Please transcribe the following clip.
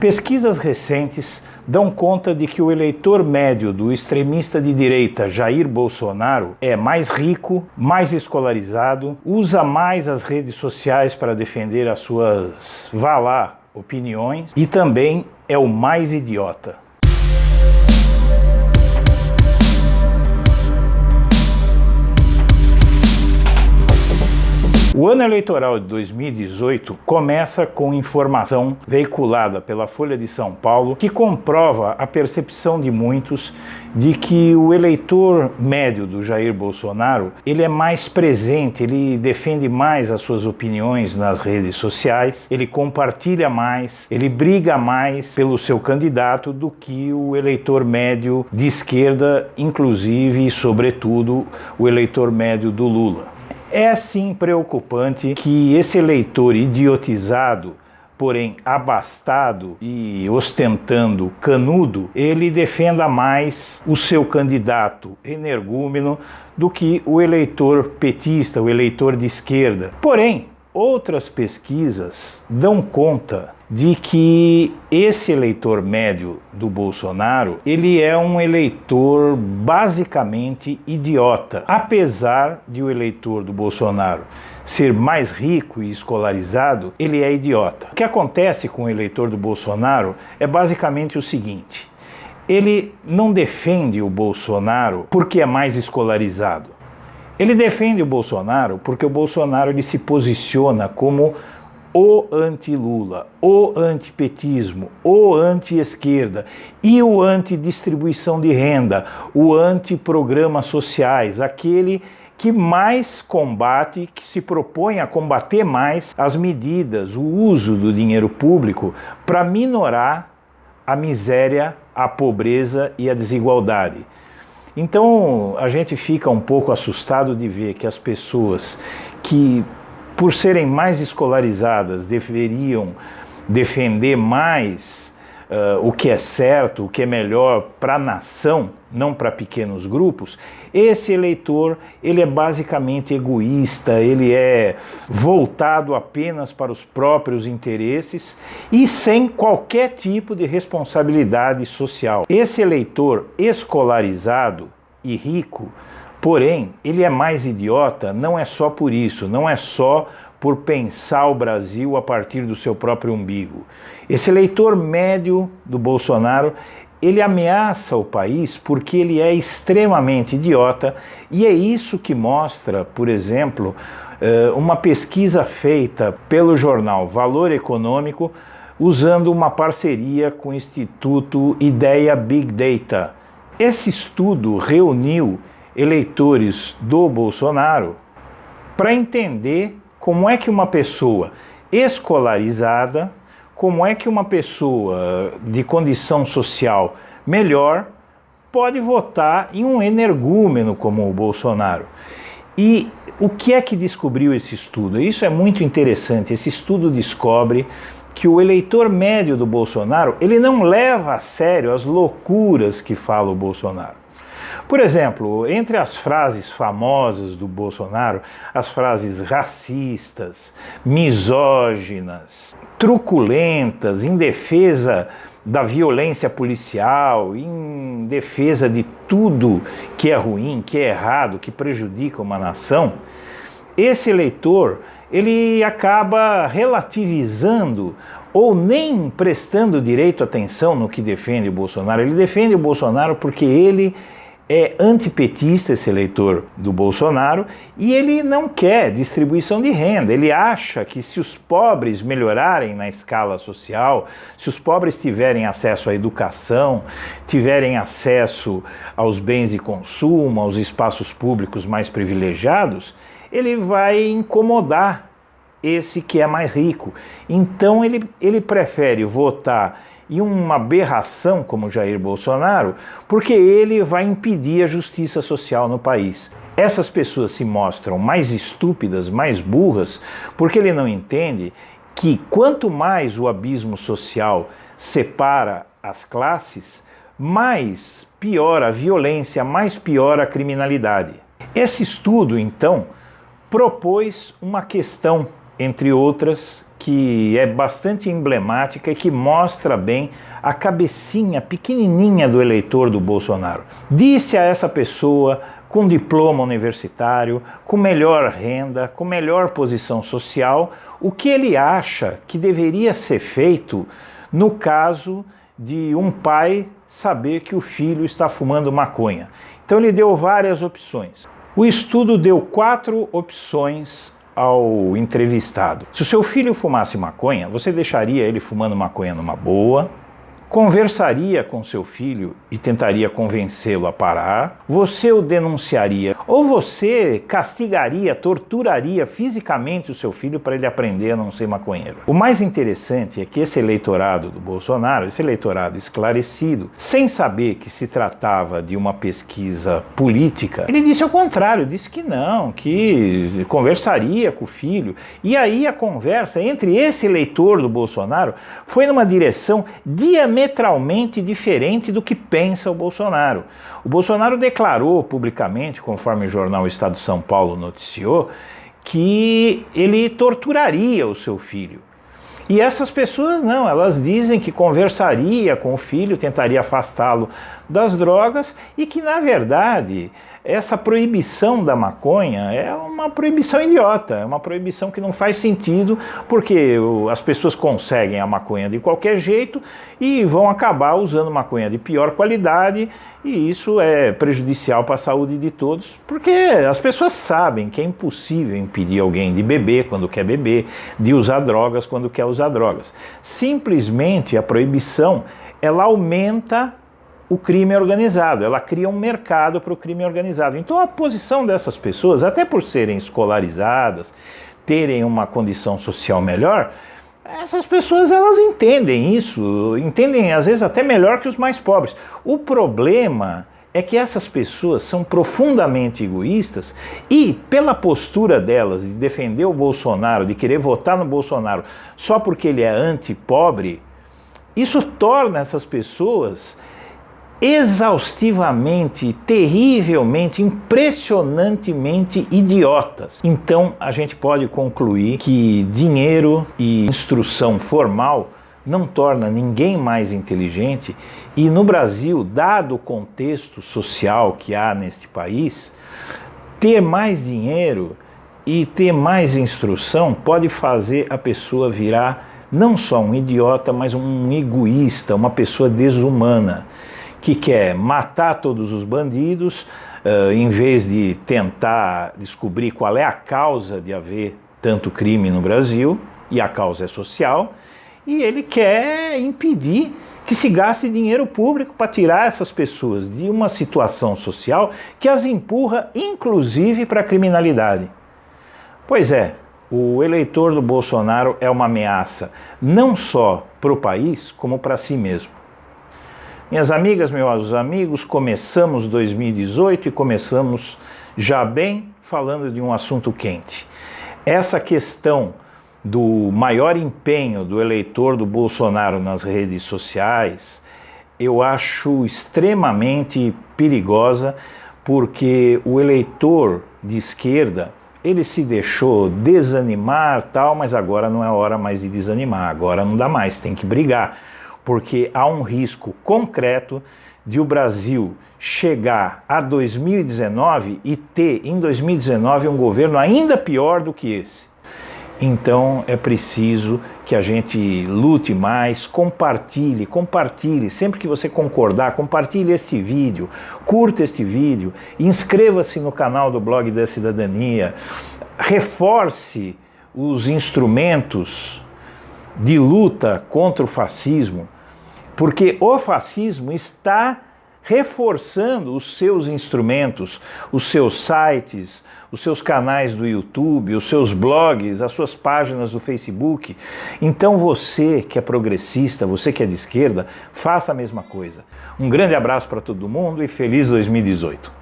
Pesquisas recentes dão conta de que o eleitor médio do extremista de direita Jair Bolsonaro é mais rico, mais escolarizado, usa mais as redes sociais para defender as suas, vá lá, opiniões e também é o mais idiota. O ano eleitoral de 2018 começa com informação veiculada pela Folha de São Paulo que comprova a percepção de muitos de que o eleitor médio do Jair Bolsonaro ele é mais presente, ele defende mais as suas opiniões nas redes sociais, ele compartilha mais, ele briga mais pelo seu candidato do que o eleitor médio de esquerda, inclusive e sobretudo o eleitor médio do Lula. É sim preocupante que esse eleitor idiotizado, porém abastado e ostentando canudo, ele defenda mais o seu candidato energúmeno do que o eleitor petista, o eleitor de esquerda. Porém, outras pesquisas dão conta de que esse eleitor médio do Bolsonaro, ele é um eleitor basicamente idiota, apesar de o eleitor do Bolsonaro ser mais rico e escolarizado, ele é idiota. O que acontece com o eleitor do Bolsonaro é basicamente o seguinte: ele não defende o Bolsonaro porque é mais escolarizado. Ele defende o Bolsonaro porque o Bolsonaro ele se posiciona como o anti-Lula, o antipetismo, o anti-esquerda e o anti-distribuição de renda, o anti-programas sociais, aquele que mais combate, que se propõe a combater mais as medidas, o uso do dinheiro público para minorar a miséria, a pobreza e a desigualdade. Então a gente fica um pouco assustado de ver que as pessoas que, por serem mais escolarizadas, deveriam defender mais o que é certo, o que é melhor para a nação, não para pequenos grupos. Esse eleitor, ele é basicamente egoísta, ele é voltado apenas para os próprios interesses e sem qualquer tipo de responsabilidade social. Esse eleitor escolarizado e rico, porém, ele é mais idiota, não é só por isso, não é só por pensar o Brasil a partir do seu próprio umbigo. Esse eleitor médio do Bolsonaro, ele ameaça o país porque ele é extremamente idiota e é isso que mostra, por exemplo, uma pesquisa feita pelo jornal Valor Econômico usando uma parceria com o Instituto Ideia Big Data. Esse estudo reuniu eleitores do Bolsonaro para entender como é que uma pessoa escolarizada, como é que uma pessoa de condição social melhor pode votar em um energúmeno como o Bolsonaro. E o que é que descobriu esse estudo? Isso é muito interessante. Esse estudo descobre que o eleitor médio do Bolsonaro, ele não leva a sério as loucuras que fala o Bolsonaro. Por exemplo, entre as frases famosas do Bolsonaro, as frases racistas, misóginas, truculentas, em defesa da violência policial, em defesa de tudo que é ruim, que é errado, que prejudica uma nação, esse eleitor, ele acaba relativizando ou nem prestando direito atenção no que defende o Bolsonaro. Ele defende o Bolsonaro porque ele é antipetista, esse eleitor do Bolsonaro, e ele não quer distribuição de renda. Ele acha que se os pobres melhorarem na escala social, se os pobres tiverem acesso à educação, tiverem acesso aos bens de consumo, aos espaços públicos mais privilegiados, ele vai incomodar esse que é mais rico. Então ele prefere votar em uma aberração como Jair Bolsonaro, porque ele vai impedir a justiça social no país. Essas pessoas se mostram mais estúpidas, mais burras, porque ele não entende que quanto mais o abismo social separa as classes, mais piora a violência, mais piora a criminalidade. Esse estudo, então, propôs uma questão, entre outras, que é bastante emblemática e que mostra bem a cabecinha pequenininha do eleitor do Bolsonaro. Disse a essa pessoa com diploma universitário, com melhor renda, com melhor posição social, o que ele acha que deveria ser feito no caso de um pai saber que o filho está fumando maconha. Então ele deu várias opções. O estudo deu 4 opções ao entrevistado. Se o seu filho fumasse maconha, você deixaria ele fumando maconha numa boa? Conversaria com seu filho e tentaria convencê-lo a parar? Você o denunciaria? Ou você castigaria, torturaria fisicamente o seu filho para ele aprender a não ser maconheiro? O mais interessante é que esse eleitorado do Bolsonaro, esse eleitorado esclarecido, sem saber que se tratava de uma pesquisa política, ele disse ao contrário, disse que não, que conversaria com o filho. E aí a conversa entre esse eleitor do Bolsonaro foi numa direção diametralmente diferente do que pensa o Bolsonaro. O Bolsonaro declarou publicamente, conforme o jornal Estado de São Paulo noticiou, que ele torturaria o seu filho. E essas pessoas não, elas dizem que conversaria com o filho, tentaria afastá-lo das drogas e que, na verdade, essa proibição da maconha é uma proibição idiota, é uma proibição que não faz sentido, porque as pessoas conseguem a maconha de qualquer jeito e vão acabar usando maconha de pior qualidade, e isso é prejudicial para a saúde de todos, porque as pessoas sabem que é impossível impedir alguém de beber quando quer beber, de usar drogas quando quer usar drogas. Simplesmente a proibição, ela aumenta o crime organizado, ela cria um mercado para o crime organizado. Então a posição dessas pessoas, até por serem escolarizadas, terem uma condição social melhor, essas pessoas elas entendem isso, entendem às vezes até melhor que os mais pobres. O problema é que essas pessoas são profundamente egoístas e, pela postura delas de defender o Bolsonaro, de querer votar no Bolsonaro só porque ele é anti-pobre, isso torna essas pessoas exaustivamente, terrivelmente, impressionantemente idiotas. Então a gente pode concluir que dinheiro e instrução formal não torna ninguém mais inteligente, e no Brasil, dado o contexto social que há neste país, ter mais dinheiro e ter mais instrução pode fazer a pessoa virar não só um idiota, mas um egoísta, uma pessoa desumana, que quer matar todos os bandidos, em vez de tentar descobrir qual é a causa de haver tanto crime no Brasil, e a causa é social, e ele quer impedir que se gaste dinheiro público para tirar essas pessoas de uma situação social que as empurra, inclusive, para a criminalidade. Pois é, o eleitor do Bolsonaro é uma ameaça, não só para o país, como para si mesmo. Minhas amigas, meus amigos, começamos 2018 e começamos já bem falando de um assunto quente. Essa questão do maior empenho do eleitor do Bolsonaro nas redes sociais, eu acho extremamente perigosa, porque o eleitor de esquerda, ele se deixou desanimar, tal, mas agora não é hora mais de desanimar, agora não dá mais, tem que brigar. Porque há um risco concreto de o Brasil chegar a 2019 e ter em 2019 um governo ainda pior do que esse. Então é preciso que a gente lute mais, compartilhe, sempre que você concordar, compartilhe este vídeo, curta este vídeo, inscreva-se no canal do Blog da Cidadania, reforce os instrumentos de luta contra o fascismo, porque o fascismo está reforçando os seus instrumentos, os seus sites, os seus canais do YouTube, os seus blogs, as suas páginas do Facebook. Então você que é progressista, você que é de esquerda, faça a mesma coisa. Um grande abraço para todo mundo e feliz 2018.